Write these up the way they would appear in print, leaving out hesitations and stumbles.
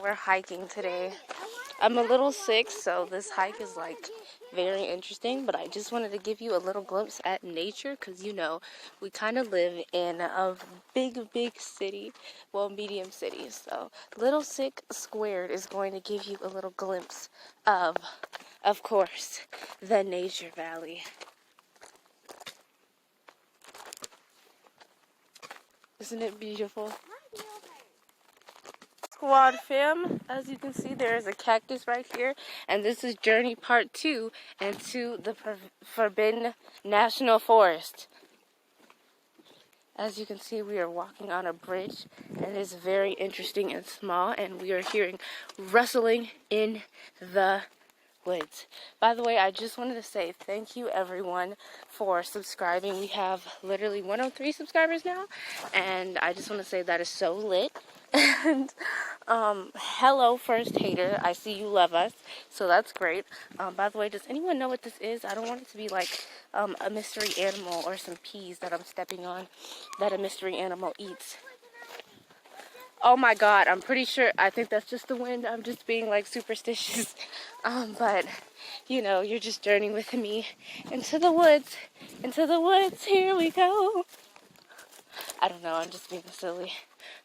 we're hiking today. I'm a little sick, so this hike is like very interesting, but I just wanted to give you a little glimpse at nature because, you know, we kind of live in a big city, well, medium city. So Little Sick Squared is going to give you a little glimpse of course, the Nature Valley. Isn't it beautiful? Squad fam, as you can see, there is a cactus right here, and this is journey part 2 into the Forbidden National Forest. As you can see, we are walking on a bridge, and it is very interesting and small, and we are hearing rustling in the woods. By the way, I just wanted to say thank you everyone for subscribing. We have literally 103 subscribers now, and I just want to say that is so lit. And hello first hater, I see you love us, so that's great. By the way, does anyone know what this is? I don't want it to be like a mystery animal or some peas that I'm stepping on that a mystery animal eats. Oh my god, I'm pretty sure, I think that's just the wind. I'm just being like superstitious. But you know, you're just journeying with me into the woods, here we go. I don't know, I'm just being silly.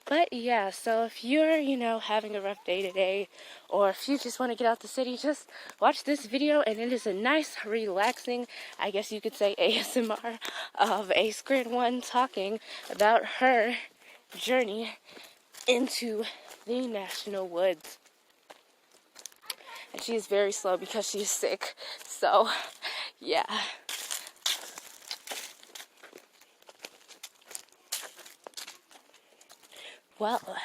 But yeah, so if you're, you know, having a rough day today, or if you just want to get out the city, just watch this video, and it is a nice, relaxing, I guess you could say ASMR, of A2 talking about her journey into the national woods. And she is very slow because she's sick, so yeah. Well,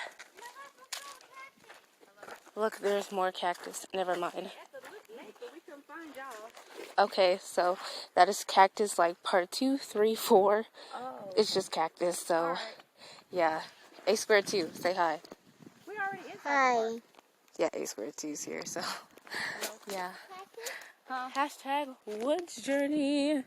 look, there's more cactus. Never mind. Okay, so that is cactus like part 2, 3, 4. It's just cactus, so yeah. A2, say hi. Hi. Yeah, A2's here, so yeah. Hashtag woods journey.